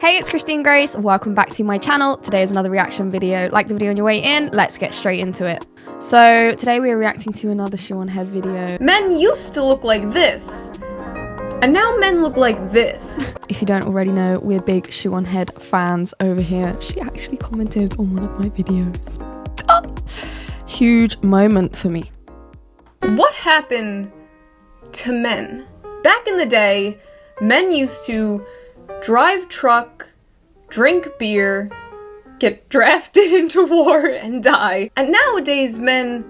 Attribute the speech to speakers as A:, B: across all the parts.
A: Hey, it's Christine Grace. Welcome back to my channel. Today is another reaction video. Like the video on your way in, let's get straight into it. So today we are reacting to another shoe on head video.
B: Men used to look like this, and now men look like this.
A: If you don't already know, we're big shoe on head fans over here. She actually commented on one of my videos. Huge moment for me.
B: What happened to men? Back in the day, men used to drive truck, drink beer, get drafted into war, and die. And nowadays, men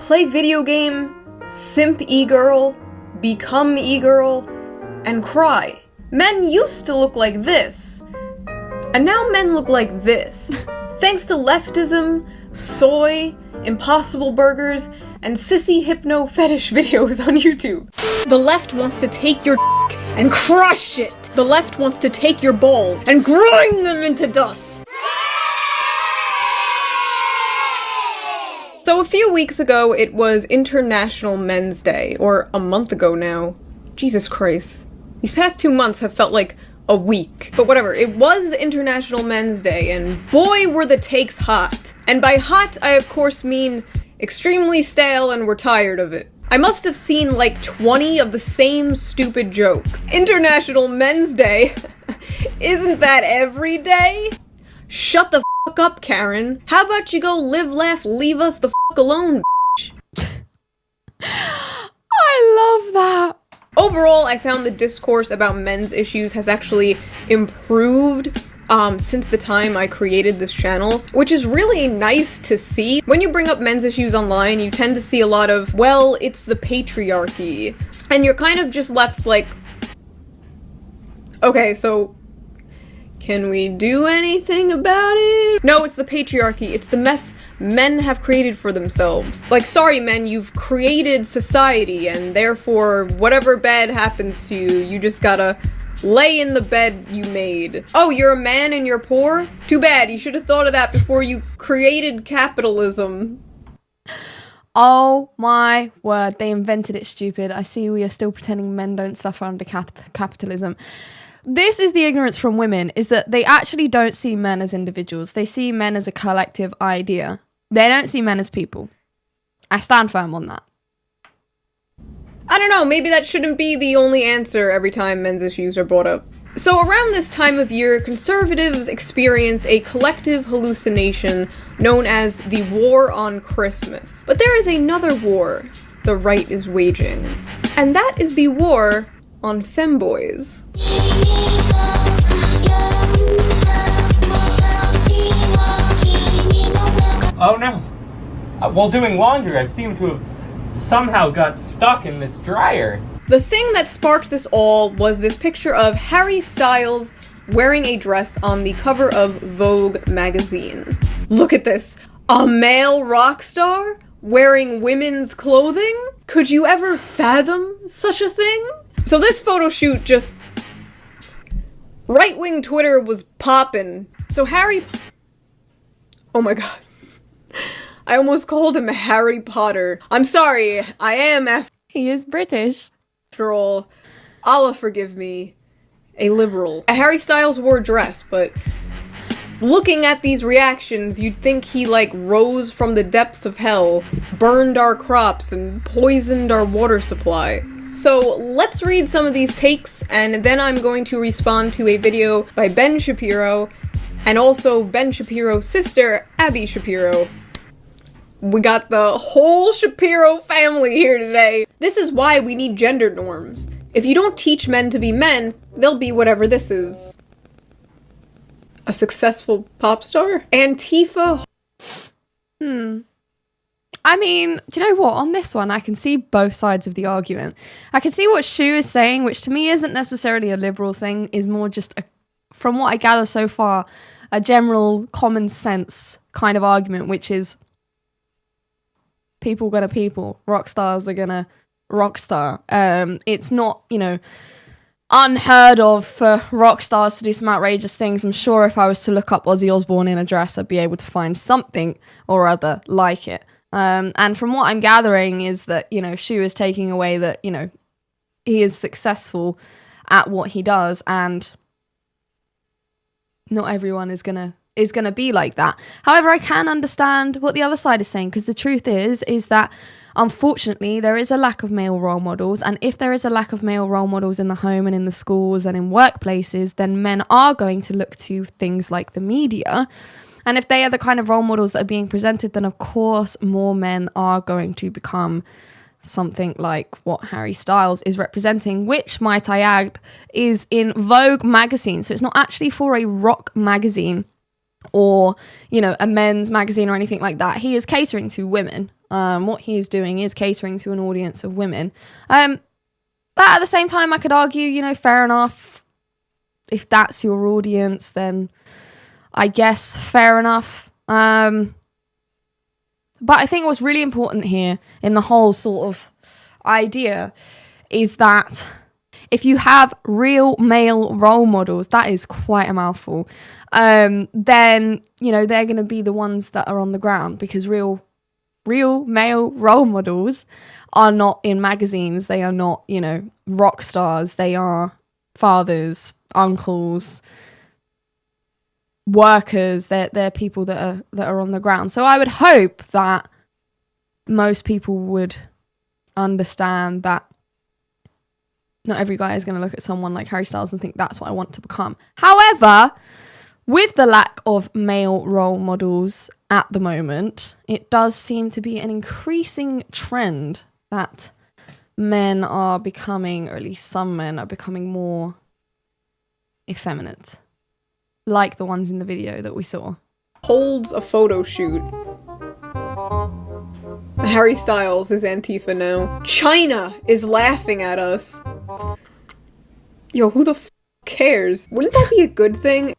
B: play video game, simp e-girl, become e-girl, and cry. Men used to look like this, and now men look like this. Thanks to leftism, soy, impossible burgers, and sissy hypno fetish videos on YouTube. The left wants to take your and crush it. The left wants to take your balls and grind them into dust. So a few weeks ago, it was International Men's Day, or a month ago now. Jesus Christ. These past 2 months have felt like a week. But whatever, it was International Men's Day, and boy were the takes hot. And by hot, I of course mean extremely stale and we're tired of it. I must have seen like 20 of the same stupid joke. International Men's Day? Isn't that every day? Shut the f*** up, Karen. How about you go live, laugh, leave us the f*** alone, bitch?
A: I love that.
B: Overall, I found the discourse about men's issues has actually improved since the time I created this channel, which is really nice to see. When you bring up men's issues online, you tend to see a lot of, well, it's the patriarchy, and you're kind of just left like, okay, so can we do anything about it? No, it's the patriarchy. It's the mess men have created for themselves. Like, sorry men, you've created society, and therefore whatever bad happens to you, you just gotta lay in the bed you made. Oh, you're a man and you're poor? Too bad, you should have thought of that before you created capitalism.
A: Oh my word, they invented it, stupid. I see we are still pretending men don't suffer under capitalism. This is the ignorance from women, is that they actually don't see men as individuals. They see men as a collective idea. They don't see men as people. I stand firm on that.
B: I don't know, maybe that shouldn't be the only answer every time men's issues are brought up. So around this time of year, conservatives experience a collective hallucination known as the War on Christmas. But there is another war the right is waging, and that is the war on femboys.
C: Oh no. While doing laundry, I seem to have somehow got stuck in this dryer.
B: The thing that sparked this all was this picture of Harry Styles wearing a dress on the cover of Vogue magazine. Look at this. A male rock star wearing women's clothing? Could you ever fathom such a thing? So this photo shoot just... right-wing Twitter was poppin'. So oh my god. I almost called him Harry Potter. I'm sorry, I am
A: He is British.
B: after all, Allah forgive me, a liberal. Harry Styles wore a dress, but looking at these reactions, you'd think he like rose from the depths of hell, burned our crops, and poisoned our water supply. So let's read some of these takes, and then I'm going to respond to a video by Ben Shapiro, and also Ben Shapiro's sister, Abby Shapiro. We got the whole Shapiro family here today. This is why we need gender norms. If you don't teach men to be men, they'll be whatever this is. A successful pop star? Antifa?
A: I mean, do you know what? On this one, I can see both sides of the argument. I can see what Shu is saying, which to me isn't necessarily a liberal thing, is more just, from what I gather so far, a general common sense kind of argument, which is people gonna people, rock stars are gonna rock star. It's not, you know, unheard of for rock stars to do some outrageous things. I'm sure if I was to look up Ozzy Osbourne in a dress, I'd be able to find something or other like it. And from what I'm gathering is that, you know, Shu is taking away that, you know, he is successful at what he does, and not everyone is gonna be like that. However, I can understand what the other side is saying, because the truth is that unfortunately there is a lack of male role models, and if there is a lack of male role models in the home and in the schools and in workplaces, then men are going to look to things like the media. And if they are the kind of role models that are being presented, then of course more men are going to become something like what Harry Styles is representing, which, might I add, is in Vogue magazine. So it's not actually for a rock magazine or, you know, a men's magazine or anything like that. He is catering to women. What he is doing is catering to an audience of women. But at the same time, I could argue, you know, fair enough. If that's your audience, then I guess fair enough. But I think what's really important here in the whole sort of idea is that if you have real male role models, that is quite a mouthful, then, you know, they're going to be the ones that are on the ground, because real male role models are not in magazines. They are not, you know, rock stars. They are fathers, uncles, workers. They're people that are on the ground. So I would hope that most people would understand that not every guy is going to look at someone like Harry Styles and think that's what I want to become. However, with the lack of male role models at the moment, it does seem to be an increasing trend that men are becoming, or at least some men are becoming, more effeminate, like the ones in the video that we saw.
B: Holds a photo shoot. Harry Styles is Antifa now. China is laughing at us. Yo, who the f*** cares? Wouldn't that be a good thing?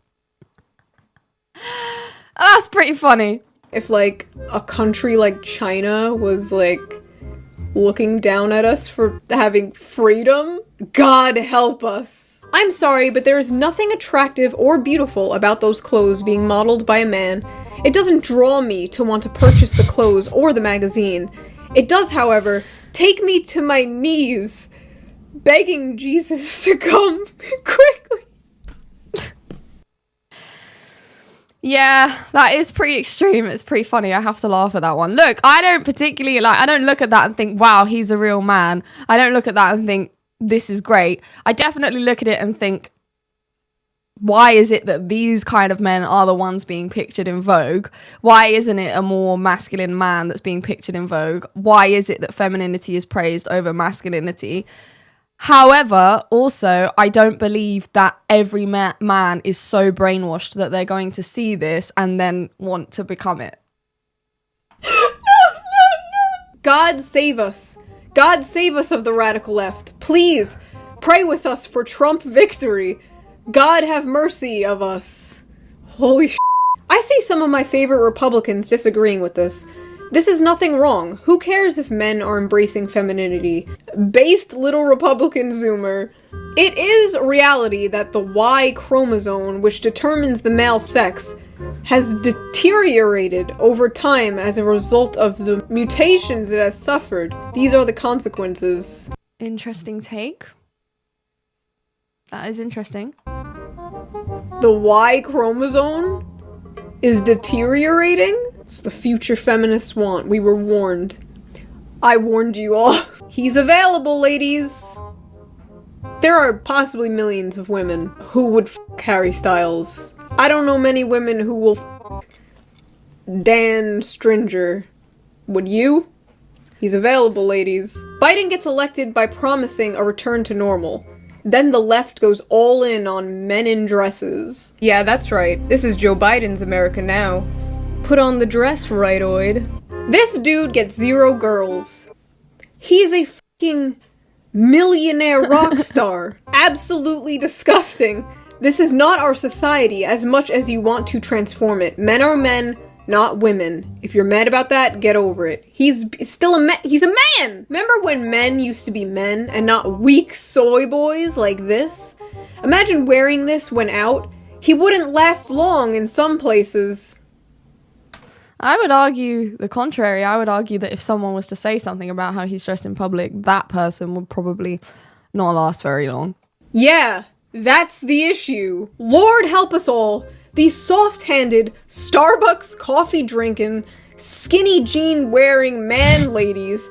A: That's pretty funny.
B: If, like, a country like China was, like, looking down at us for having freedom? God help us. I'm sorry, but there is nothing attractive or beautiful about those clothes being modeled by a man. It doesn't draw me to want to purchase the clothes or the magazine. It does, however, take me to my knees, begging Jesus to come quickly.
A: Yeah, that is pretty extreme. It's pretty funny. I have to laugh at that one. Look, I don't look at that and think, wow, he's a real man. I don't look at that and think, this is great. I definitely look at it and think, why is it that these kind of men are the ones being pictured in Vogue? Why isn't it a more masculine man that's being pictured in Vogue? Why is it that femininity is praised over masculinity? However, also, I don't believe that every man is so brainwashed that they're going to see this and then want to become it.
B: No. God save us. God save us of the radical left. Please, pray with us for Trump victory. God have mercy of us. Holy sh**. I see some of my favorite Republicans disagreeing with this. This is nothing wrong. Who cares if men are embracing femininity? Based little Republican Zoomer. It is reality that the Y chromosome, which determines the male sex, has deteriorated over time as a result of the mutations it has suffered. These are the consequences.
A: Interesting take. That is interesting.
B: The Y chromosome is deteriorating? It's the future feminists want. We were warned. I warned you all. He's available, ladies. There are possibly millions of women who would f*** Harry Styles. I don't know many women who will f*** Dan Stringer. Would you? He's available, ladies. Biden gets elected by promising a return to normal. Then the left goes all in on men in dresses. Yeah, that's right. This is Joe Biden's America now. Put on the dress, rightoid. This dude gets 0 girls. He's a fucking millionaire rock star. Absolutely disgusting. This is not our society as much as you want to transform it. Men are men, not women. If you're mad about that, get over it. He's still a man. He's a man! Remember when men used to be men and not weak soy boys like this? Imagine wearing this when out. He wouldn't last long in some places.
A: I would argue the contrary. I would argue that if someone was to say something about how he's dressed in public, that person would probably not last very long.
B: Yeah, that's the issue. Lord help us all. The soft-handed, Starbucks coffee drinking, skinny jean wearing man ladies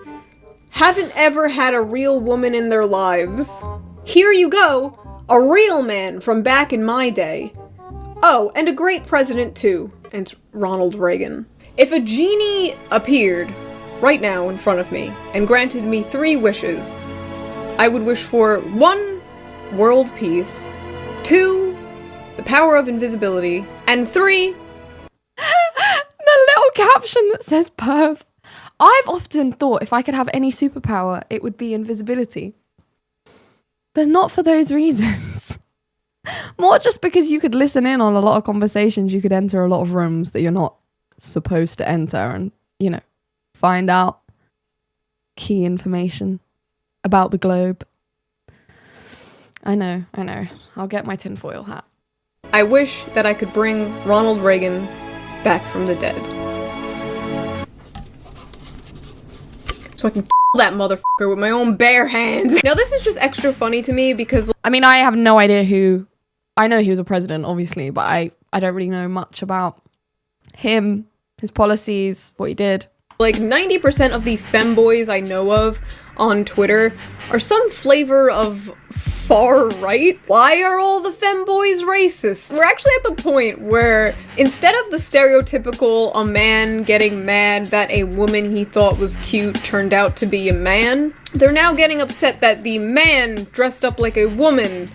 B: haven't ever had a real woman in their lives. Here you go, a real man from back in my day. Oh, and a great president too. It's Ronald Reagan. If a genie appeared right now in front of me and granted me 3 wishes, I would wish for 1, world peace, 2, the power of invisibility, and 3,
A: the little caption that says perv. I've often thought if I could have any superpower, it would be invisibility. But not for those reasons. More just because you could listen in on a lot of conversations, you could enter a lot of rooms that you're not supposed to enter and, you know, find out key information about the globe. I know. I'll get my tinfoil hat.
B: I wish that I could bring Ronald Reagan back from the dead. So I can that motherfucker with my own bare hands. Now this is just extra funny to me because...
A: I mean, I have no idea who... I know he was a president, obviously, but I don't really know much about him, his policies, what he did.
B: Like 90% of the femboys I know of on Twitter are some flavor of far right. Why are all the femboys racist? We're actually at the point where instead of the stereotypical a man getting mad that a woman he thought was cute turned out to be a man, they're now getting upset that the man dressed up like a woman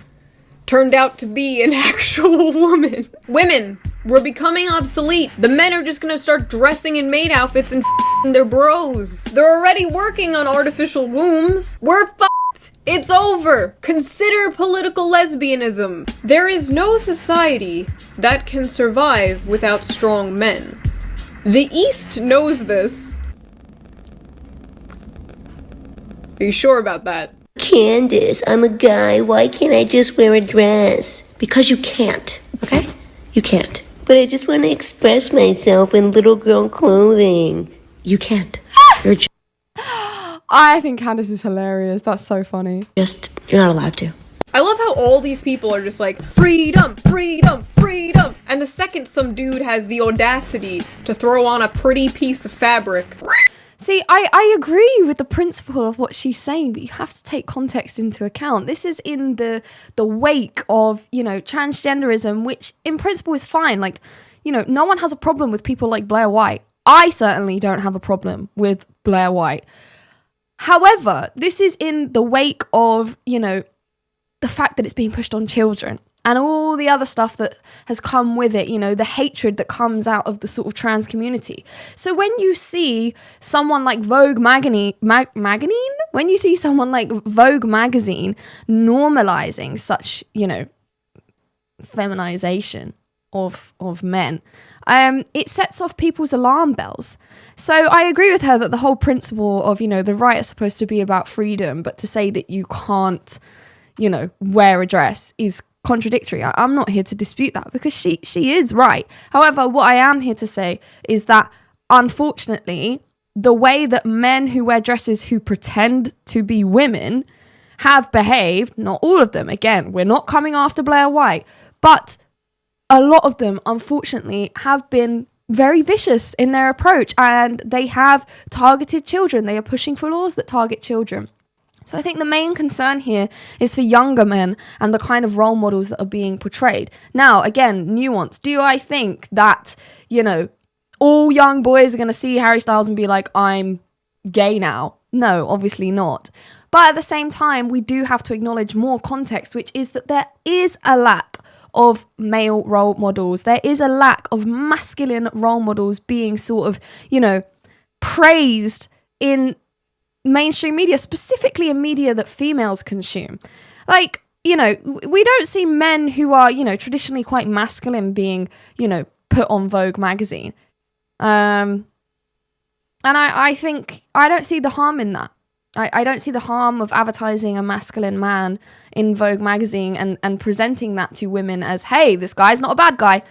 B: turned out to be an actual woman. Women, we're becoming obsolete. The men are just gonna start dressing in maid outfits and their bros. They're already working on artificial wombs. We're fucked. It's over. Consider political lesbianism. There is no society that can survive without strong men. The East knows this. Are you sure about that?
D: Candace, I'm a guy. Why can't I just wear a dress? Because you can't, okay? You can't. But I just want to express myself in little girl clothing. You can't. You're
A: I think Candace is hilarious. That's so funny.
D: you're not allowed to.
B: I love how all these people are just like, freedom, freedom, freedom. And the second some dude has the audacity to throw on a pretty piece of fabric.
A: See, I agree with the principle of what she's saying, but you have to take context into account. This is in the wake of, you know, transgenderism, which in principle is fine. Like, you know, no one has a problem with people like Blair White. I certainly don't have a problem with Blair White. However, this is in the wake of, you know, the fact that it's being pushed on children and all the other stuff that has come with it, you know, the hatred that comes out of the sort of trans community. So when you see someone like Vogue magazine, when you see someone like Vogue magazine normalizing such, you know, feminization of men, it sets off people's alarm bells. So I agree with her that the whole principle of, you know, the right is supposed to be about freedom, but to say that you can't, you know, wear a dress is contradictory. I'm not here to dispute that because she is right. However, what I am here to say is that unfortunately, the way that men who wear dresses who pretend to be women have behaved, not all of them, again, we're not coming after Blair White, but a lot of them, unfortunately, have been very vicious in their approach and they have targeted children. They are pushing for laws that target children. So I think the main concern here is for younger men and the kind of role models that are being portrayed. Now, again, nuance. Do I think that, you know, all young boys are going to see Harry Styles and be like, I'm gay now? No, obviously not. But at the same time, we do have to acknowledge more context, which is that there is a lack of male role models. There is a lack of masculine role models being sort of, you know, praised in mainstream media, specifically in media that females consume. Like, you know, we don't see men who are, you know, traditionally quite masculine being, you know, put on Vogue magazine. And I think I don't see the harm in that. I don't see the harm of advertising a masculine man in Vogue magazine and presenting that to women as, hey, this guy's not a bad guy.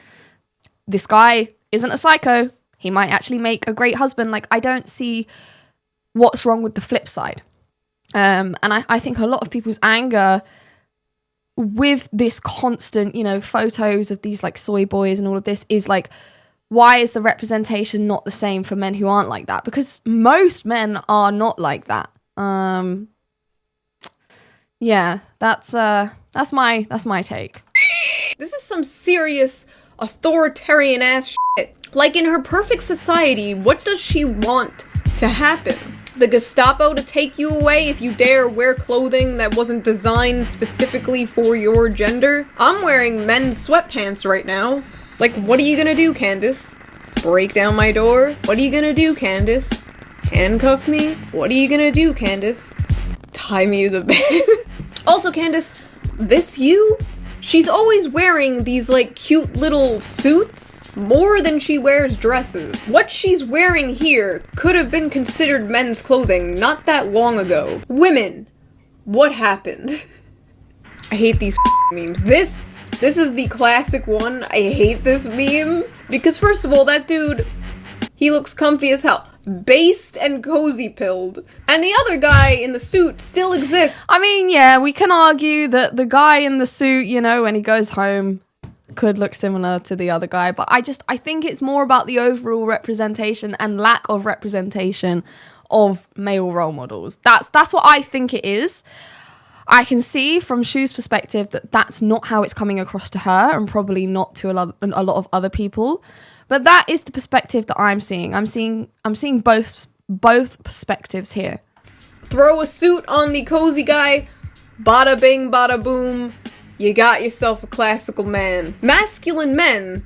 A: This guy isn't a psycho. He might actually make a great husband. Like, I don't see what's wrong with the flip side. And I think a lot of people's anger with this constant, you know, photos of these like soy boys and all of this is like, why is the representation not the same for men who aren't like that? Because most men are not like that. Yeah, that's my take.
B: This is some serious authoritarian ass shit. Like, in her perfect society, what does she want to happen? The Gestapo to take you away if you dare wear clothing that wasn't designed specifically for your gender? I'm wearing men's sweatpants right now. Like, what are you gonna do, Candace? Break down my door? What are you gonna do, Candace? Handcuff me? What are you gonna do, Candace? Tie me to the bed? Also, Candace, this you? She's always wearing these, like, cute little suits more than she wears dresses. What she's wearing here could have been considered men's clothing not that long ago. Women, what happened? I hate these memes. This is the classic one. I hate this meme. Because first of all, that dude, he looks comfy as hell. Based and cozy pilled. And the other guy in the suit still exists.
A: I mean, yeah, we can argue that the guy in the suit, you know, when he goes home, could look similar to the other guy. But I think it's more about the overall representation and lack of representation of male role models. That's what I think it is. I can see from Shu's perspective that that's not how it's coming across to her, and probably not to a lot of other people. But that is the perspective that I'm seeing. I'm seeing both perspectives here.
B: Throw a suit on the cozy guy, bada bing, bada boom, you got yourself a classical man. Masculine men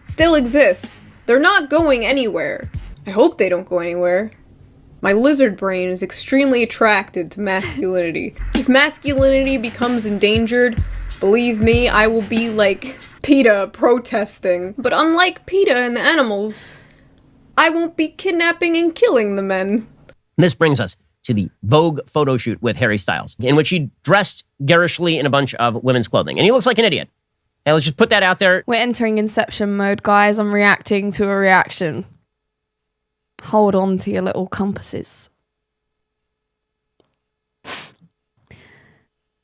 B: still exist. They're not going anywhere. I hope they don't go anywhere. My lizard brain is extremely attracted to masculinity. If masculinity becomes endangered, believe me, I will be like PETA protesting. But unlike PETA and the animals, I won't be kidnapping and killing the men.
E: This brings us to the Vogue photo shoot with Harry Styles, in which he dressed garishly in a bunch of women's clothing. And he looks like an idiot. And let's just put that out there.
A: We're entering Inception mode, guys. I'm reacting to a reaction. Hold on to your little compasses.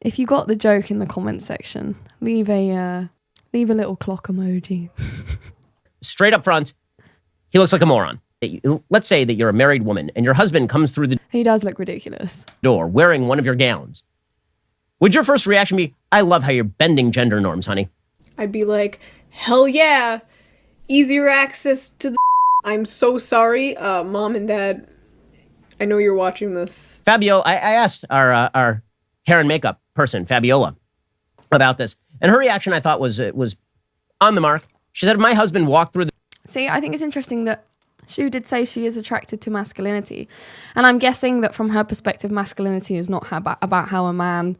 A: If you got the joke in the comment section, leave a little clock emoji.
E: Straight up front, he looks like a moron. Let's say that you're a married woman and your husband comes through the
A: He does look ridiculous.
E: door wearing one of your gowns. Would your first reaction be, I love how you're bending gender norms, honey?
B: I'd be like, hell yeah, easier access to the I'm so sorry, Mom and Dad, I know you're watching this.
E: Fabio, I asked our hair and makeup person, Fabiola, about this. And her reaction, I thought, was on the mark. She said, my husband walked through the...
A: See, I think it's interesting that Shu did say she is attracted to masculinity. And I'm guessing that from her perspective, masculinity is not about how a man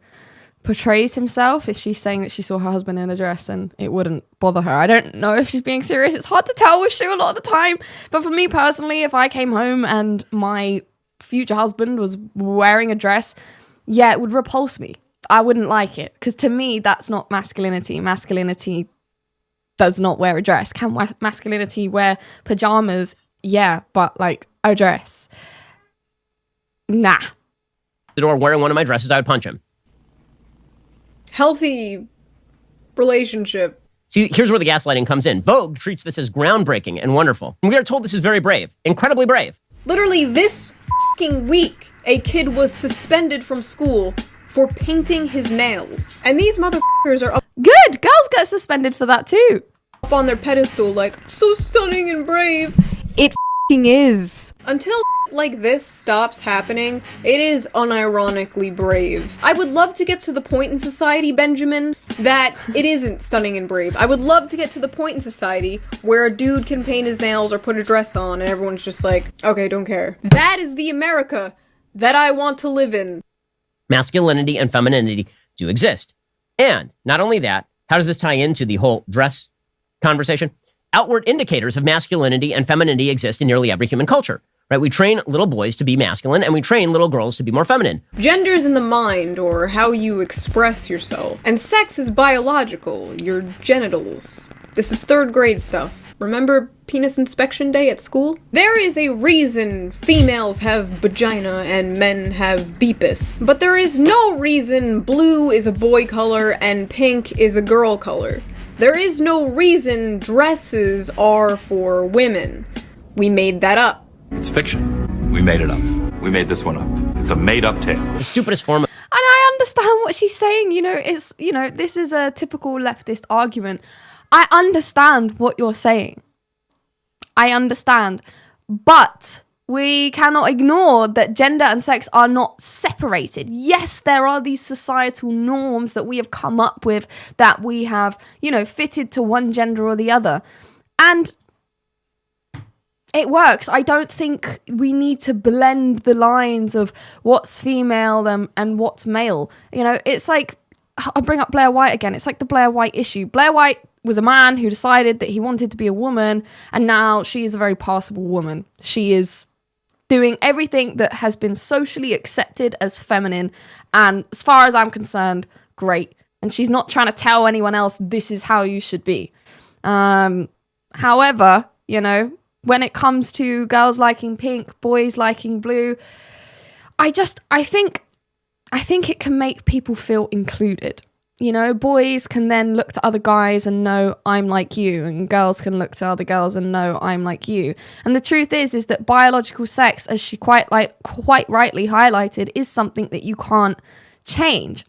A: portrays himself. If she's saying that she saw her husband in a dress and it wouldn't bother her. I don't know if she's being serious. It's hard to tell with Shu a lot of the time. But for me personally, if I came home and my future husband was wearing a dress, yeah, it would repulse me. I wouldn't like it. Because to me, that's not masculinity. Masculinity does not wear a dress. Can masculinity wear pajamas? Yeah, but like a dress. Nah.
E: The door wearing one of my dresses, I would punch him.
B: Healthy relationship.
E: See, here's where the gaslighting comes in. Vogue treats this as groundbreaking and wonderful. And we are told this is very brave, incredibly brave.
B: Literally this fucking week, a kid was suspended from school for painting his nails. And these motherfuckers are up
A: Good! Girls get suspended for that too.
B: on their pedestal like, so stunning and brave. It fucking is. Until like this stops happening, it is unironically brave. I would love to get to the point in society, Benjamin, that it isn't stunning and brave. I would love to get to the point in society where a dude can paint his nails or put a dress on and everyone's just like, okay, don't care. That is the America that I want to live in.
E: Masculinity and femininity do exist. And not only that, how does this tie into the whole dress conversation? Outward indicators of masculinity and femininity exist in nearly every human culture. Right? We train little boys to be masculine and we train little girls to be more feminine.
B: Gender's in the mind, or how you express yourself. And sex is biological, your genitals. This is third grade stuff. Remember penis inspection day at school? There is a reason females have vagina and men have beepus. But there is no reason blue is a boy color and pink is a girl color. There is no reason dresses are for women. We made that up.
F: It's fiction. We made it up. We made this one up. It's a made-up tale.
E: The stupidest form of...
A: And I understand what she's saying. This is a typical leftist argument. I understand what you're saying. I understand. But we cannot ignore that gender and sex are not separated. Yes, there are these societal norms that we have come up with that we have, fitted to one gender or the other. And it works. I don't think we need to blend the lines of what's female and what's male. It's like, I bring up Blair White again. It's like the Blair White issue. Blair White was a man who decided that he wanted to be a woman, and now she is a very passable woman. She is doing everything that has been socially accepted as feminine, and as far as I'm concerned, great. And she's not trying to tell anyone else this is how you should be. However, when it comes to girls liking pink, boys liking blue, I think it can make people feel included. Boys can then look to other guys and know I'm like you, and girls can look to other girls and know I'm like you. And the truth is that biological sex, as she quite rightly highlighted, is something that you can't change.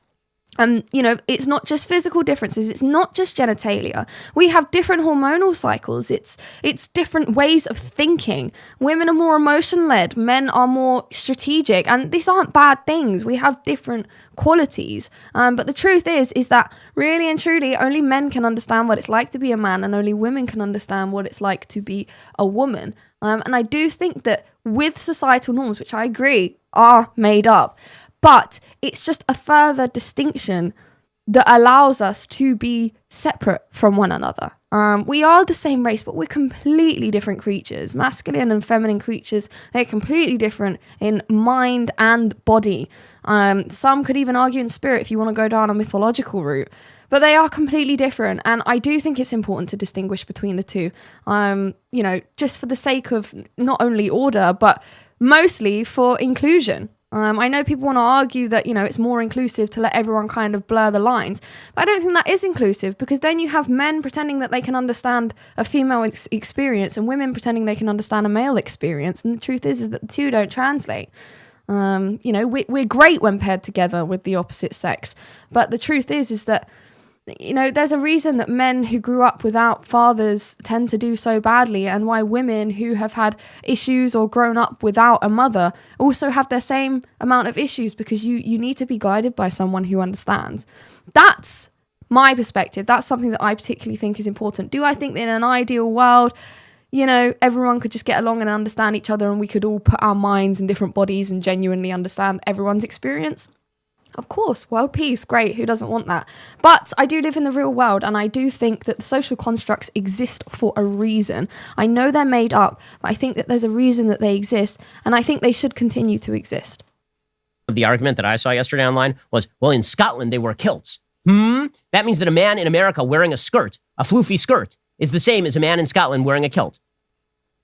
A: And, it's not just physical differences. It's not just genitalia. We have different hormonal cycles. It's different ways of thinking. Women are more emotion-led. Men are more strategic. And these aren't bad things. We have different qualities. But the truth is that really and truly, only men can understand what it's like to be a man, and only women can understand what it's like to be a woman. And I do think that with societal norms, which I agree are made up, but it's just a further distinction that allows us to be separate from one another. We are the same race, but we're completely different creatures. Masculine and feminine creatures, they're completely different in mind and body. Some could even argue in spirit if you want to go down a mythological route. But they are completely different, and I do think it's important to distinguish between the two. Just for the sake of not only order, but mostly for inclusion. I know people want to argue that, it's more inclusive to let everyone kind of blur the lines. But I don't think that is inclusive, because then you have men pretending that they can understand a female experience and women pretending they can understand a male experience. And the truth is that the two don't translate. We're great when paired together with the opposite sex. But the truth is that, there's a reason that men who grew up without fathers tend to do so badly, and why women who have had issues or grown up without a mother also have their same amount of issues, because you need to be guided by someone who understands. That's my perspective. That's something that I particularly think is important. Do I think that in an ideal world, everyone could just get along and understand each other, and we could all put our minds in different bodies and genuinely understand everyone's experience? Of course, world peace, great, who doesn't want that? But I do live in the real world, and I do think that the social constructs exist for a reason. I know they're made up, but I think that there's a reason that they exist, and I think they should continue to exist.
E: The argument that I saw yesterday online was, well, in Scotland, they wear kilts. That means that a man in America wearing a skirt, a floofy skirt, is the same as a man in Scotland wearing a kilt.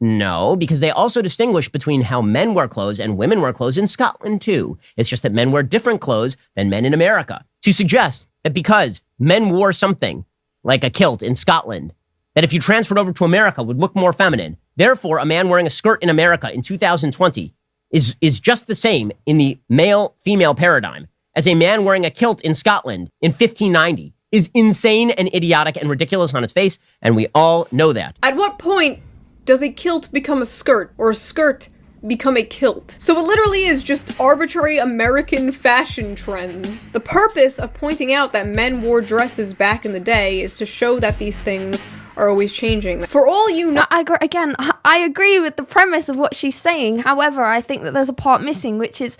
E: No, because they also distinguish between how men wear clothes and women wear clothes in Scotland, too. It's just that men wear different clothes than men in America. To suggest that because men wore something like a kilt in Scotland, that if you transferred over to America would look more feminine, therefore a man wearing a skirt in America in 2020 is just the same in the male-female paradigm as a man wearing a kilt in Scotland in 1590 is insane and idiotic and ridiculous on its face, and we all know that.
B: At what point does a kilt become a skirt, or a skirt become a kilt? So it literally is just arbitrary American fashion trends. The purpose of pointing out that men wore dresses back in the day is to show that these things are always changing. For all you know...
A: I agree with the premise of what she's saying. However, I think that there's a part missing, which is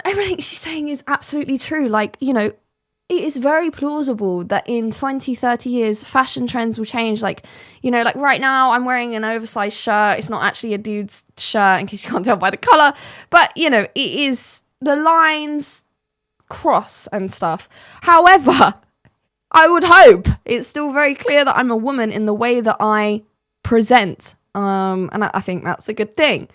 A: everything she's saying is absolutely true. It is very plausible that in 20, 30 years, fashion trends will change. Like right now, I'm wearing an oversized shirt. It's not actually a dude's shirt, in case you can't tell by the color. But, it is, the lines cross and stuff. However, I would hope it's still very clear that I'm a woman in the way that I present. And I think that's a good thing.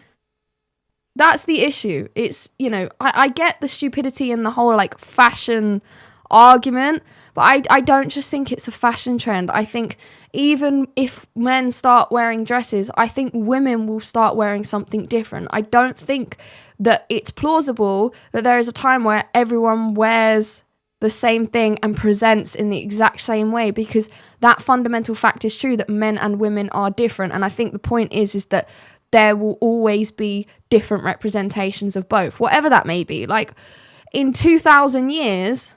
A: That's the issue. It's, you know, I get the stupidity in the whole like fashion argument, but I don't just think it's a fashion trend. I think even if men start wearing dresses, I think women will start wearing something different. I don't think that it's plausible that there is a time where everyone wears the same thing and presents in the exact same way, because that fundamental fact is true, that men and women are different. And I think the point is that there will always be different representations of both, whatever that may be. Like in 2,000 years,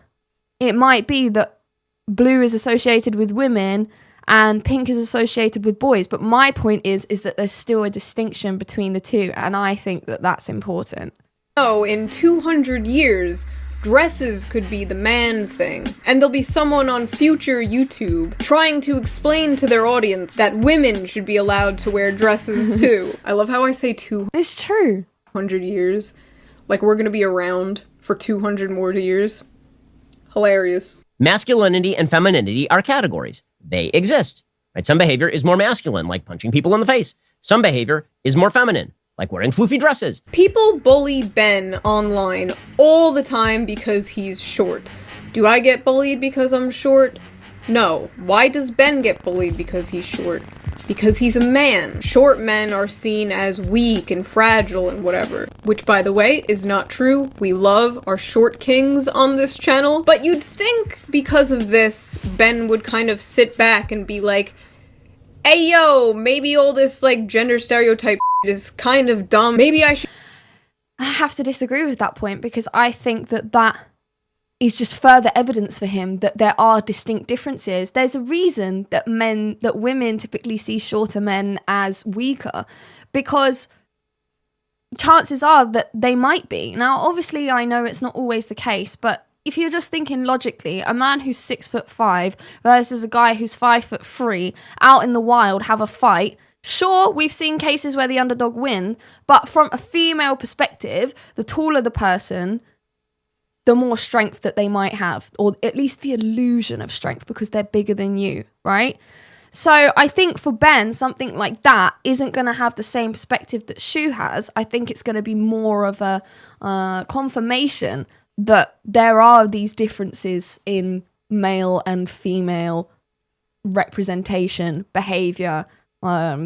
A: it might be that blue is associated with women and pink is associated with boys. But my point is that there's still a distinction between the two. And I think that that's important.
B: Oh, in 200 years, dresses could be the man thing, and there'll be someone on future YouTube trying to explain to their audience that women should be allowed to wear dresses too. I love how I say 200
A: It's true.
B: years. Like we're gonna be around for 200 more years. Hilarious.
E: Masculinity and femininity are categories. They exist. Right? Some behavior is more masculine, like punching people in the face. Some behavior is more feminine, like wearing floofy dresses.
B: People bully Ben online all the time because he's short. Do I get bullied because I'm short? No. Why does Ben get bullied because he's short? Because he's a man. Short men are seen as weak and fragile and whatever. Which, by the way, is not true. We love our short kings on this channel. But you'd think because of this, Ben would kind of sit back and be like, hey yo, maybe all this like gender stereotype is kind of dumb. Maybe I should...
A: I have to disagree with that point, because I think that is just further evidence for him that there are distinct differences. There's a reason that women typically see shorter men as weaker, because chances are that they might be. Now, obviously, I know it's not always the case, but if you're just thinking logically, a man who's 6'5" versus a guy who's 5'3" out in the wild have a fight. Sure, we've seen cases where the underdog win, but from a female perspective, the taller the person, the more strength that they might have, or at least the illusion of strength, because they're bigger than you, right? So I think for Ben, something like that isn't going to have the same perspective that Shu has. I think it's going to be more of a confirmation that there are these differences in male and female representation, behavior,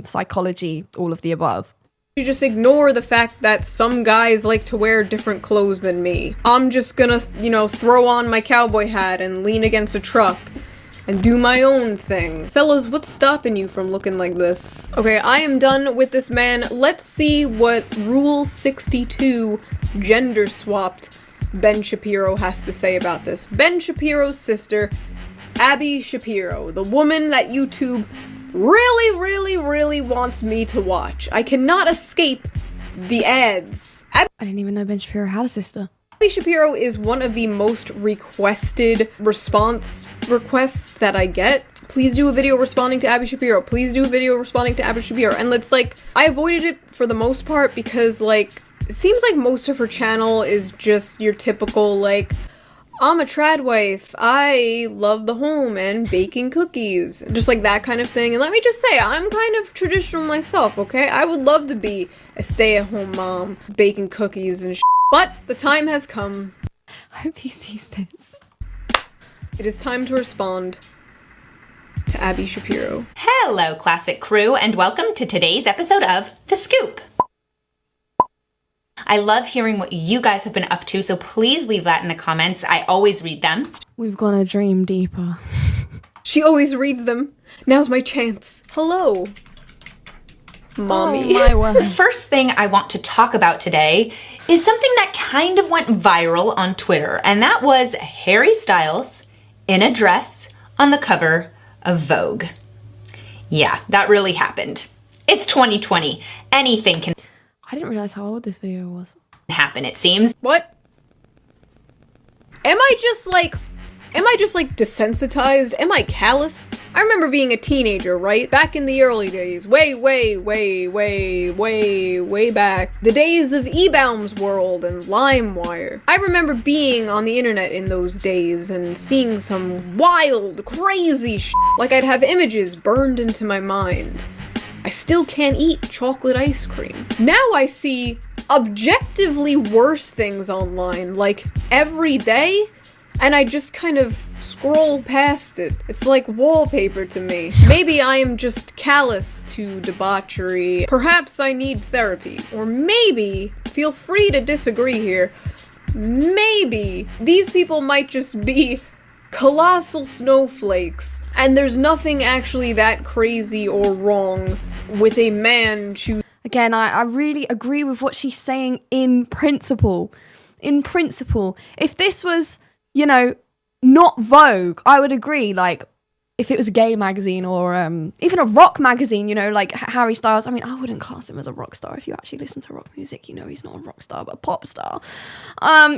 A: psychology, all of the above.
B: You just ignore the fact that some guys like to wear different clothes than me. I'm just gonna, throw on my cowboy hat and lean against a truck and do my own thing. Fellas, what's stopping you from looking like this? Okay, I am done with this man. Let's see what Rule 62 gender swapped Ben Shapiro has to say about this. Ben Shapiro's sister, Abby Shapiro, the woman that YouTube really wants me to watch. I cannot escape the ads.
A: I didn't even know Ben Shapiro had a sister.
B: Abby Shapiro is one of the most requested response requests that I get. Please do a video responding to Abby Shapiro. Please do a video responding to Abby Shapiro. And it's like, I avoided it for the most part because it seems like most of her channel is just your typical I'm a trad wife, I love the home and baking cookies. Just like that kind of thing. And let me just say, I'm kind of traditional myself, okay? I would love to be a stay-at-home mom, baking cookies and but the time has come.
A: I hope he sees this.
B: It is time to respond to Abby Shapiro.
G: Hello, Classic Crew, and welcome to today's episode of The Scoop. I love hearing what you guys have been up to, so please leave that in the comments. I always read them.
A: We've gonna dream deeper.
B: She always reads them. Now's my chance. Hello, Mommy.
A: Oh my word.
G: The first thing I want to talk about today is something that kind of went viral on Twitter, and that was Harry Styles in a dress on the cover of Vogue. Yeah, that really happened. It's 2020. Anything can
A: I didn't realize how old this video was.
G: happen, it seems.
B: What? Am I just Am I just like desensitized? Am I callous? I remember being a teenager, right? Back in the early days. Way back. The days of E-Bounds World and LimeWire. I remember being on the internet in those days and seeing some wild, crazy shit. Like I'd have images burned into my mind. I still can't eat chocolate ice cream. Now I see objectively worse things online, like every day, and I just kind of scroll past it. It's like wallpaper to me. Maybe I am just callous to debauchery. Perhaps I need therapy. Or maybe, feel free to disagree here, maybe these people might just be colossal snowflakes, and there's nothing actually that crazy or wrong with a man choosing.
A: Again, I really agree with what she's saying in principle. In principle. If this was, you know, not Vogue, I would agree. Like, if it was a gay magazine or even a rock magazine, you know, like Harry Styles. I mean, I wouldn't class him as a rock star. If you actually listen to rock music, you know he's not a rock star, but a pop star.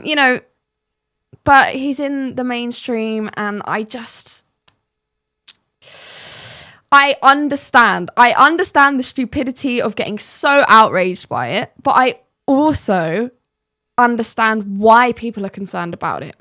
A: You know, but he's in the mainstream, and I understand the stupidity of getting so outraged by it, but I also understand why people are concerned about it.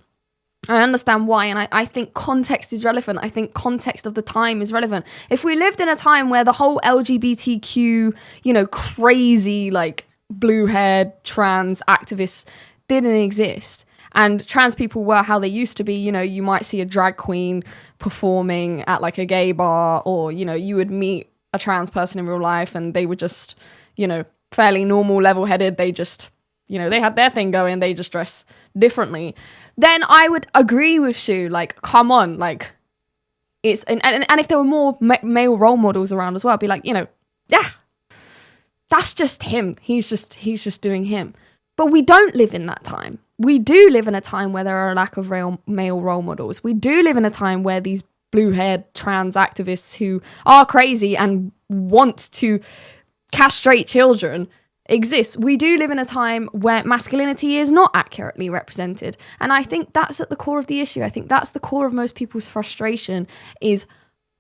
A: I understand why, and I think context is relevant. I think context of the time is relevant. If we lived in a time where the whole LGBTQ, you know, crazy, like, blue-haired trans activists didn't exist, and trans people were how they used to be, you know, you might see a drag queen performing at like a gay bar, or, you know, you would meet a trans person in real life and they were just, you know, fairly normal, level-headed. They just, you know, they had their thing going, they just dress differently. Then I would agree with Shu, like, come on, like, it's, and if there were more male role models around as well, I'd be like, you know, yeah, that's just him. He's just doing him. But we don't live in that time. We do live in a time where there are a lack of male role models. We do live in a time where these blue-haired trans activists who are crazy and want to castrate children exist. We do live in a time where masculinity is not accurately represented. And I think that's at the core of the issue. I think that's the core of most people's frustration, is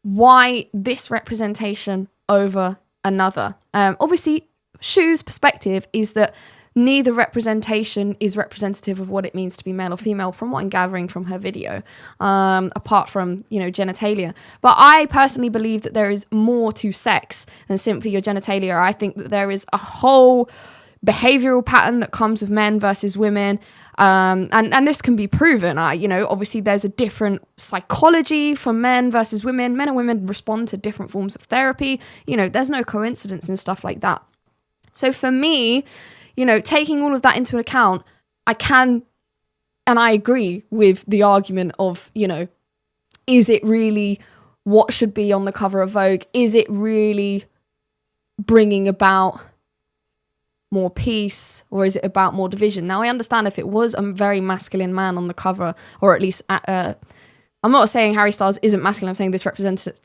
A: why this representation over another. Obviously, Shu's perspective is that neither representation is representative of what it means to be male or female, from what I'm gathering from her video, apart from, you know, genitalia. But I personally believe that there is more to sex than simply your genitalia. I think that there is a whole behavioral pattern that comes with men versus women, and this can be proven. You know, obviously there's a different psychology for men versus women. Men and women respond to different forms of therapy. You know, there's no coincidence and stuff like that. So for me, you know, taking all of that into account, I can, and I agree with the argument of, you know, is it really what should be on the cover of Vogue? Is it really bringing about more peace, or is it about more division? Now, I understand if it was a very masculine man on the cover, or at least, I'm not saying Harry Styles isn't masculine, I'm saying this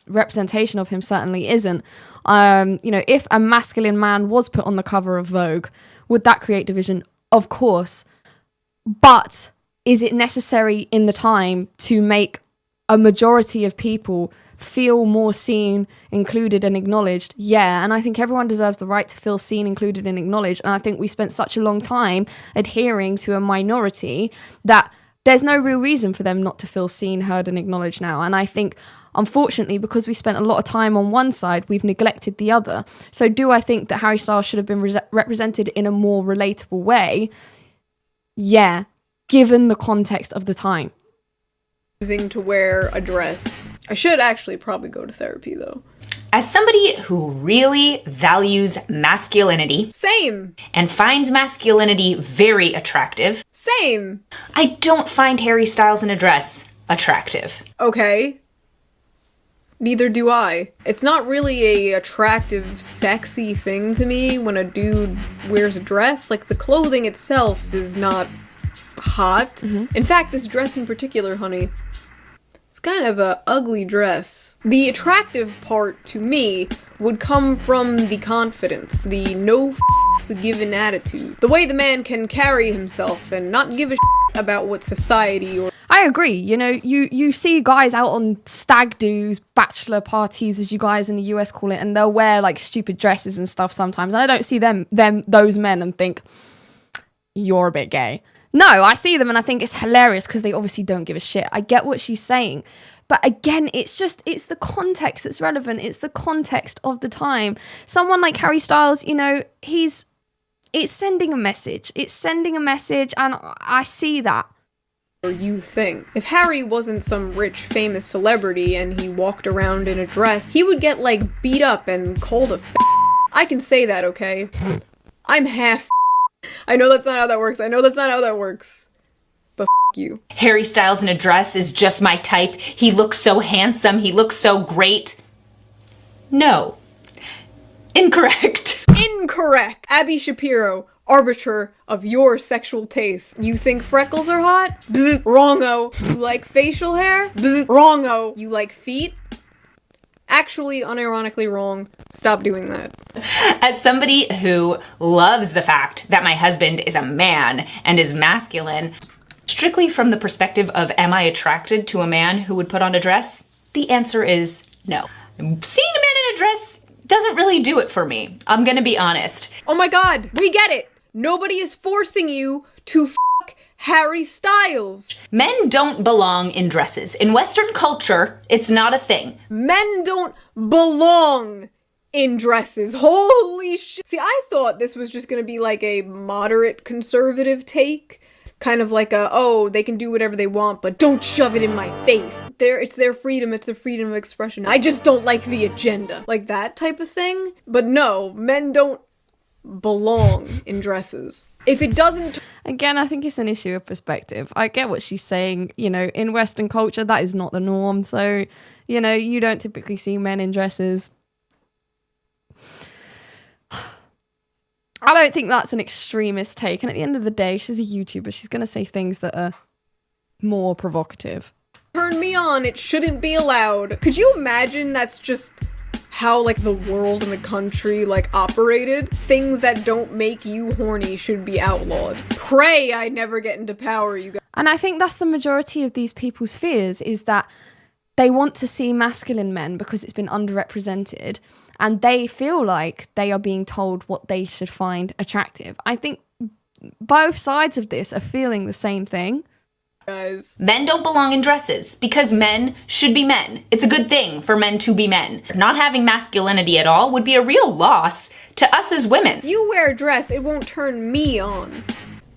A: representation of him certainly isn't. You know, if a masculine man was put on the cover of Vogue, would that create division? Of course. But is it necessary in the time to make a majority of people feel more seen, included, and acknowledged? Yeah, and I think everyone deserves the right to feel seen, included, and acknowledged. And I think we spent such a long time adhering to a minority that there's no real reason for them not to feel seen, heard, and acknowledged now. And I think, unfortunately, because we spent a lot of time on one side, we've neglected the other. So do I think that Harry Styles should have been represented in a more relatable way? Yeah, given the context of the time.
B: Choosing to wear a dress. I should actually probably go to therapy, though.
G: As somebody who really values masculinity,
B: Same.
G: and finds masculinity very attractive,
B: Same.
G: I don't find Harry Styles in a dress attractive.
B: Okay. Neither do I. It's not really a attractive, sexy thing to me when a dude wears a dress. Like, the clothing itself is not hot. In fact, this dress in particular, honey, it's kind of a ugly dress. The attractive part to me would come from the confidence, the no f***s given attitude. The way the man can carry himself and not give a shit about what society or...
A: I agree. You know, you see guys out on stag do's, bachelor parties, as you guys in the US call it, and they'll wear like stupid dresses and stuff sometimes. And I don't see those men and think, you're a bit gay. No, I see them and I think it's hilarious because they obviously don't give a shit. I get what she's saying. But again, it's the context that's relevant. It's the context of the time. Someone like Harry Styles, you know, it's sending a message. It's sending a message, and I see that.
B: Or you think. If Harry wasn't some rich, famous celebrity and he walked around in a dress, he would get, like, beat up and called a I can say that, okay? I'm half I know that's not how that works. But you.
G: Harry Styles in a dress is just my type. He looks so handsome. He looks so great. No. Incorrect.
B: Incorrect. Abby Shapiro, arbiter of your sexual taste. You think freckles are hot? Bzz, wrongo. You like facial hair? Bzz, wrongo. You like feet? Actually, unironically wrong. Stop doing that.
G: As somebody who loves the fact that my husband is a man and is masculine, strictly from the perspective of am I attracted to a man who would put on a dress? The answer is no. Seeing a man in a dress doesn't really do it for me. I'm gonna be honest.
B: Oh my god, we get it! Nobody is forcing you to fuck Harry Styles.
G: Men don't belong in dresses. In Western culture, it's not a thing.
B: Men don't belong in dresses. Holy shit. See, I thought this was just gonna be like a moderate conservative take. Kind of like they can do whatever they want, but don't shove it in my face. It's their freedom, it's their freedom of expression. I just don't like the agenda. Like that type of thing. But no, men don't belong in dresses. If it doesn't...
A: Again, I think it's an issue of perspective. I get what she's saying. You know, in Western culture, that is not the norm. So, you know, you don't typically see men in dresses. I don't think that's an extremist take. And at the end of the day, she's a YouTuber. She's going to say things that are more provocative.
B: Turn me on. It shouldn't be allowed. Could you imagine that's just how, like, the world and the country, like, operated? Things that don't make you horny should be outlawed. Pray I never get into power, you guys.
A: And I think that's the majority of these people's fears, is that they want to see masculine men because it's been underrepresented. And they feel like they are being told what they should find attractive. I think both sides of this are feeling the same thing.
B: Guys.
G: Men don't belong in dresses because men should be men. It's a good thing for men to be men. Not having masculinity at all would be a real loss to us as women.
B: If you wear a dress, it won't turn me on.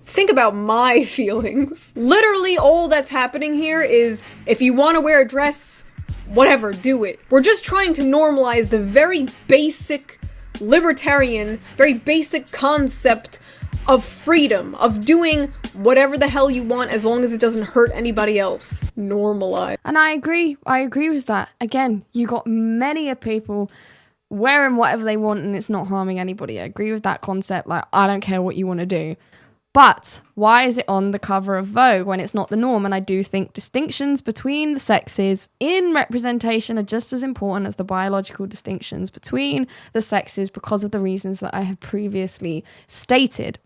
B: Think about my feelings. Literally all that's happening here is if you want to wear a dress, whatever, do it. We're just trying to normalize the very basic libertarian, very basic concept of freedom, of doing whatever the hell you want as long as it doesn't hurt anybody else. Normalize.
A: And I agree with that. Again, you got many of people wearing whatever they want and it's not harming anybody. I agree with that concept. Like, I don't care what you want to do. But why is it on the cover of Vogue when it's not the norm? And I do think distinctions between the sexes in representation are just as important as the biological distinctions between the sexes because of the reasons that I have previously stated.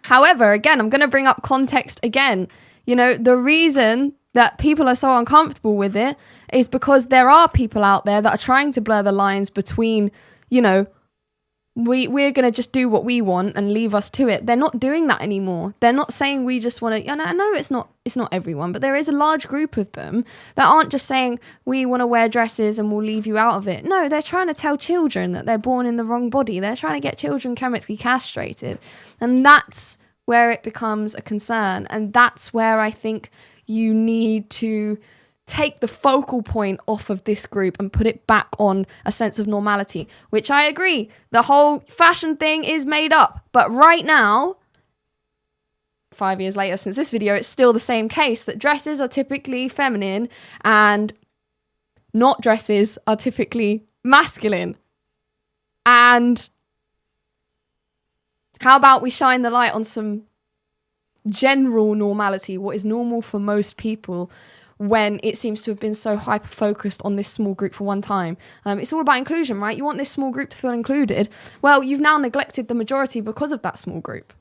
A: However, again, I'm going to bring up context again. You know, the reason that people are so uncomfortable with it is because there are people out there that are trying to blur the lines between, you know, we're going to just do what we want and leave us to it. They're not doing that anymore. They're not saying we just want to, and I know it's not everyone, but there is a large group of them that aren't just saying we want to wear dresses and we'll leave you out of it. No, they're trying to tell children that they're born in the wrong body. They're trying to get children chemically castrated. And that's where it becomes a concern. And that's where I think you need to take the focal point off of this group and put it back on a sense of normality, which I agree, the whole fashion thing is made up. But right now, 5 years later since this video, it's still the same case that dresses are typically feminine and not dresses are typically masculine. And how about we shine the light on some general normality, what is normal for most people, when it seems to have been so hyper-focused on this small group for one time. It's all about inclusion, right? You want this small group to feel included. Well, you've now neglected the majority because of that small group.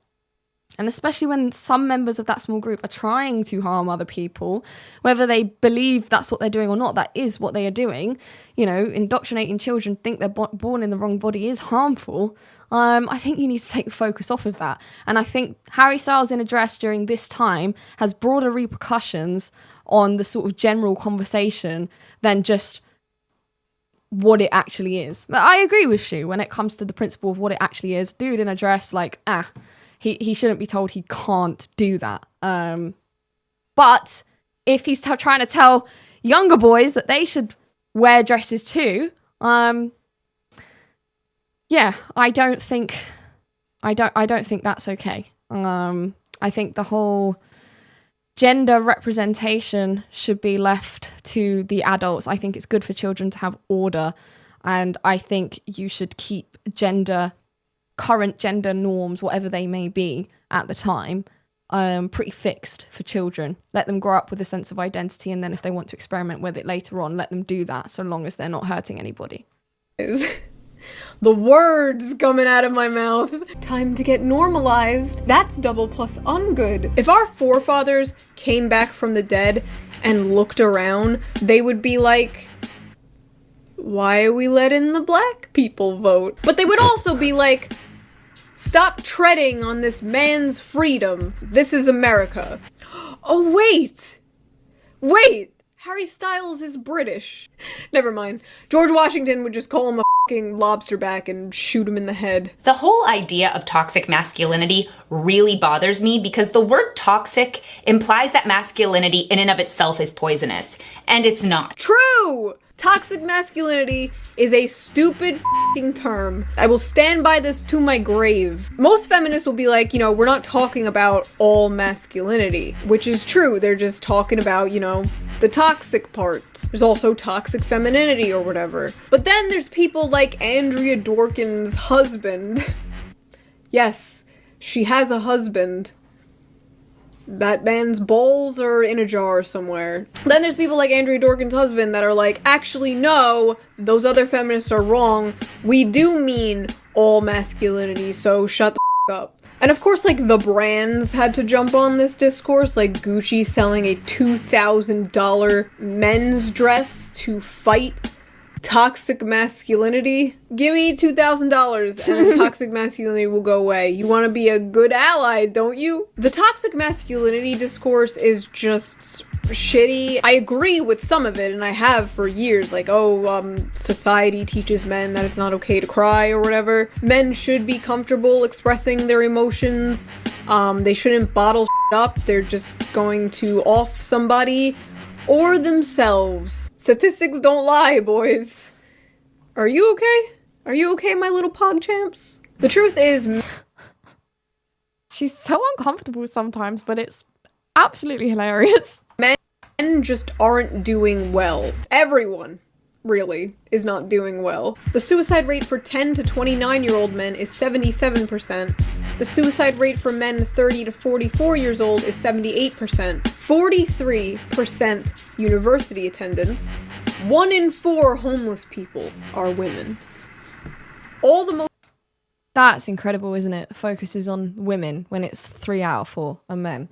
A: And especially when some members of that small group are trying to harm other people, whether they believe that's what they're doing or not, that is what they are doing. You know, indoctrinating children, think they're born in the wrong body is harmful. I think you need to take the focus off of that. And I think Harry Styles in a dress during this time has broader repercussions on the sort of general conversation than just what it actually is. But I agree with Shu when it comes to the principle of what it actually is. Dude in a dress, like, he shouldn't be told he can't do that. But if he's trying to tell younger boys that they should wear dresses too, yeah, I don't think that's okay. I think the whole gender representation should be left to the adults. I think it's good for children to have order, and I think you should keep current gender norms, whatever they may be at the time, pretty fixed for children. Let them grow up with a sense of identity, and then if they want to experiment with it later on, let them do that, so long as they're not hurting anybody.
B: The words coming out of my mouth. Time to get normalized. That's double plus ungood. If our forefathers came back from the dead and looked around, they would be like, why are we letting the black people vote? But they would also be like, stop treading on this man's freedom. This is America. Oh, wait. Harry Styles is British. Never mind. George Washington would just call him a fucking lobster back and shoot him in the head.
G: The whole idea of toxic masculinity really bothers me because the word toxic implies that masculinity in and of itself is poisonous, and it's not.
B: True! Toxic masculinity is a stupid f***ing term. I will stand by this to my grave. Most feminists will be like, you know, we're not talking about all masculinity, which is true. They're just talking about, you know, the toxic parts. There's also toxic femininity or whatever. But then there's people like Andrea Dworkin's husband. Yes, she has a husband. That man's balls are in a jar somewhere. Then there's people like Andrea Dworkin's husband that are like, actually, no, those other feminists are wrong. We do mean all masculinity, so shut the f*** up. And of course, like, the brands had to jump on this discourse, like Gucci selling a $2,000 men's dress to fight toxic masculinity. Give me $2,000 and toxic masculinity will go away. You want to be a good ally, don't you? The toxic masculinity discourse is just shitty. I agree with some of it, and I have for years, like, society teaches men that it's not okay to cry or whatever. Men should be comfortable expressing their emotions. They shouldn't bottle shit up. They're just going to off somebody or themselves. Statistics don't lie, boys. Are you okay? Are you okay, my little pog champs? The truth is,
A: she's so uncomfortable sometimes, but it's absolutely hilarious.
B: Men just aren't doing well. Everyone, really, is not doing well. The suicide rate for 10 to 29-year-old men is 77%. The suicide rate for men 30 to 44 years old is 78%. 43% university attendance. 1 in 4 homeless people are women.
A: That's incredible, isn't it? The focus is on women when it's 3 out of 4 are men.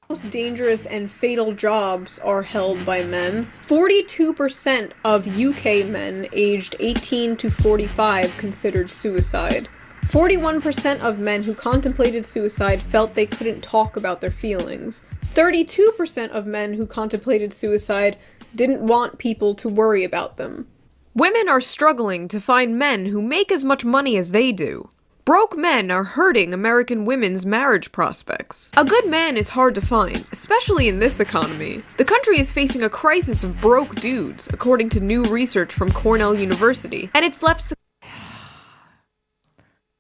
B: Most dangerous and fatal jobs are held by men. 42% of UK men aged 18 to 45 considered suicide. 41% of men who contemplated suicide felt they couldn't talk about their feelings. 32% of men who contemplated suicide didn't want people to worry about them. Women are struggling to find men who make as much money as they do. Broke men are hurting American women's marriage prospects. A good man is hard to find, especially in this economy. The country is facing a crisis of broke dudes, according to new research from Cornell University, and it's left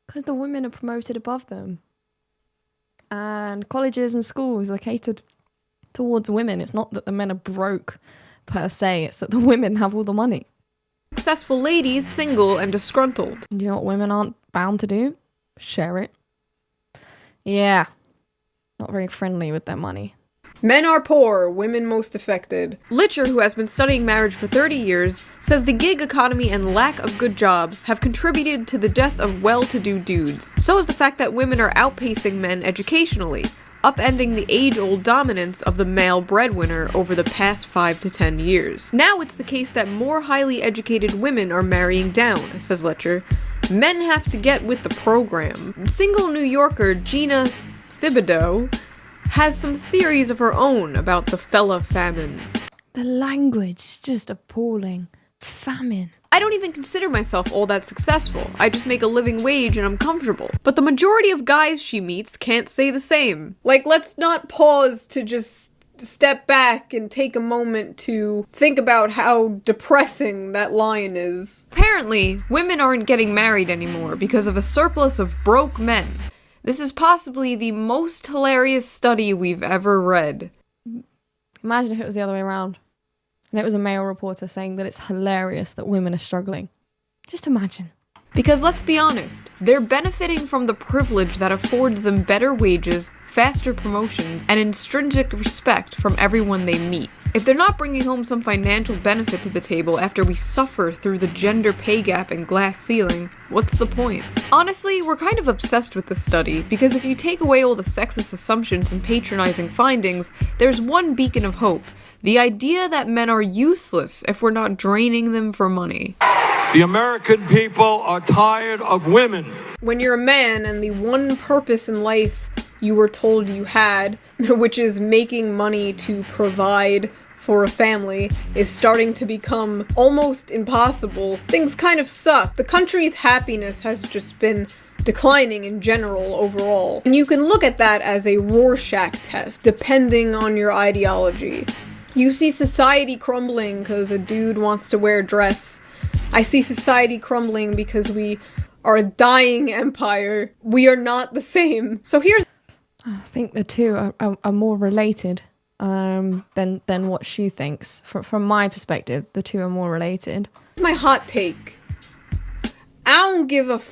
A: because the women are promoted above them. And colleges and schools are catered towards women. It's not that the men are broke per se, it's that the women have all the money.
B: Successful ladies, single and disgruntled.
A: Do you know what women aren't bound to do? Share it. Yeah. Not very friendly with their money.
B: Men are poor, women most affected. Litcher, who has been studying marriage for 30 years, says the gig economy and lack of good jobs have contributed to the death of well-to-do dudes. So is the fact that women are outpacing men educationally, upending the age-old dominance of the male breadwinner over the past 5 to 10 years. Now it's the case that more highly educated women are marrying down, says Litcher. Men have to get with the program. Single New Yorker Gina Thibodeau has some theories of her own about the fella famine.
A: The language is just appalling. Famine.
B: I don't even consider myself all that successful. I just make a living wage and I'm comfortable. But the majority of guys she meets can't say the same. Like, let's not pause to just step back and take a moment to think about how depressing that line is. Apparently, women aren't getting married anymore because of a surplus of broke men. This is possibly the most hilarious study we've ever read.
A: Imagine if it was the other way around. And it was a male reporter saying that it's hilarious that women are struggling. Just imagine.
B: Because let's be honest, they're benefiting from the privilege that affords them better wages, faster promotions, and intrinsic respect from everyone they meet. If they're not bringing home some financial benefit to the table after we suffer through the gender pay gap and glass ceiling, what's the point? Honestly, we're kind of obsessed with this study, because if you take away all the sexist assumptions and patronizing findings, there's one beacon of hope. The idea that men are useless if we're not draining them for money.
H: The American people are tired of women.
B: When you're a man and the one purpose in life you were told you had, which is making money to provide for a family, is starting to become almost impossible, things kind of suck. The country's happiness has just been declining in general overall. And you can look at that as a Rorschach test, depending on your ideology. You see society crumbling because a dude wants to wear a dress. I see society crumbling because we are a dying empire. We are not the same. So here's...
A: I think the two are more related than what Shu thinks. From my perspective, the two are more related.
B: my hot take. I don't give a f***.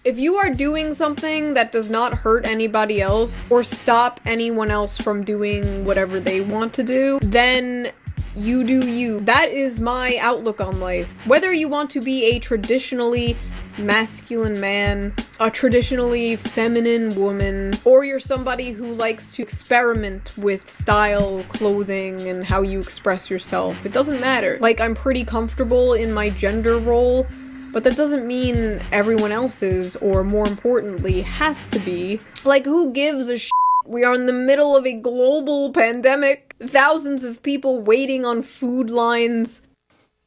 B: If you are doing something that does not hurt anybody else or stop anyone else from doing whatever they want to do, then you do you. That is my outlook on life. Whether you want to be a traditionally masculine man, a traditionally feminine woman, or you're somebody who likes to experiment with style, clothing, and how you express yourself, it doesn't matter. Like, I'm pretty comfortable in my gender role, but that doesn't mean everyone else is, or more importantly, has to be. Like, who gives a shit? We are in the middle of a global pandemic. Thousands of people waiting on food lines.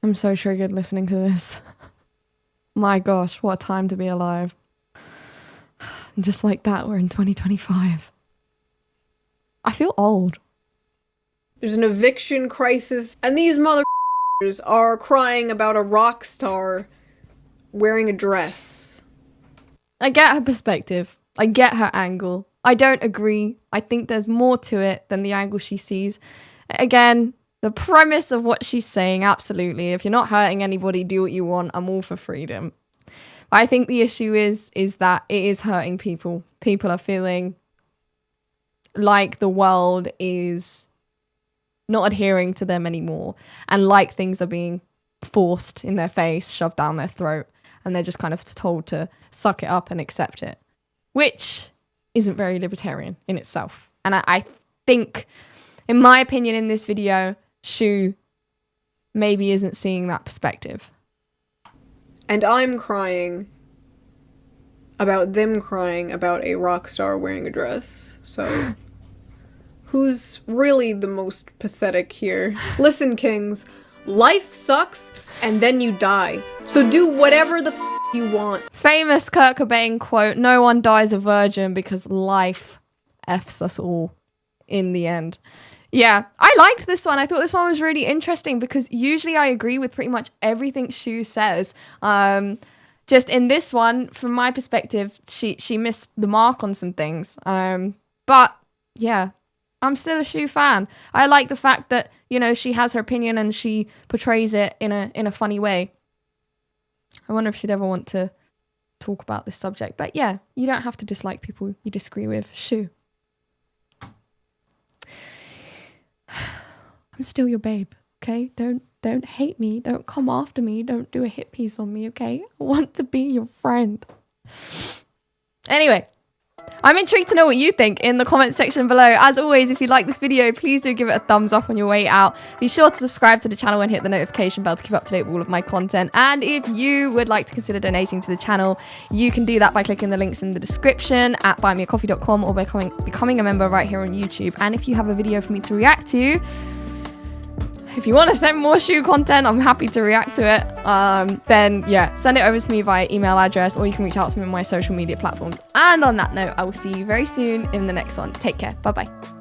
A: I'm so triggered listening to this. My gosh, what a time to be alive. And just like that, we're in 2025. I feel old.
B: There's an eviction crisis, and these motherfuckers are crying about a rock star wearing a dress.
A: I get her perspective. I get her angle. I don't agree. I think there's more to it than the angle she sees. Again, the premise of what she's saying, absolutely. If you're not hurting anybody, do what you want. I'm all for freedom. But I think the issue is that it is hurting people. People are feeling like the world is not adhering to them anymore, and like things are being forced in their face, shoved down their throat, and they're just kind of told to suck it up and accept it, which isn't very libertarian in itself. And I think, in my opinion, in this video, Shu maybe isn't seeing that perspective.
B: And I'm crying about them crying about a rock star wearing a dress. So, who's really the most pathetic here? Listen, kings, life sucks and then you die. So do whatever the f*** you want.
A: Famous Kurt Cobain quote, "No one dies a virgin because life F's us all in the end." Yeah, I liked this one. I thought this one was really interesting because usually I agree with pretty much everything Shu says. Just in this one, from my perspective, she missed the mark on some things. But yeah, I'm still a Shu fan. I like the fact that, you know, she has her opinion and she portrays it in a funny way. I wonder if she'd ever want to talk about this subject. But yeah, you don't have to dislike people you disagree with. Shu. I'm still your babe, okay? Don't hate me. Don't come after me. Don't do a hit piece on me, okay? I want to be your friend. Anyway, I'm intrigued to know what you think in the comment section below. As always, if you like this video, please do give it a thumbs up on your way out. Be sure to subscribe to the channel and hit the notification bell to keep up to date with all of my content. And if you would like to consider donating to the channel, you can do that by clicking the links in the description at buymeacoffee.com or by becoming a member right here on YouTube. And if you have a video for me to react to, if you want to send more shoe content, I'm happy to react to it. Then yeah, send it over to me via email address, or you can reach out to me on my social media platforms. And on that note, I will see you very soon in the next one. Take care. Bye bye.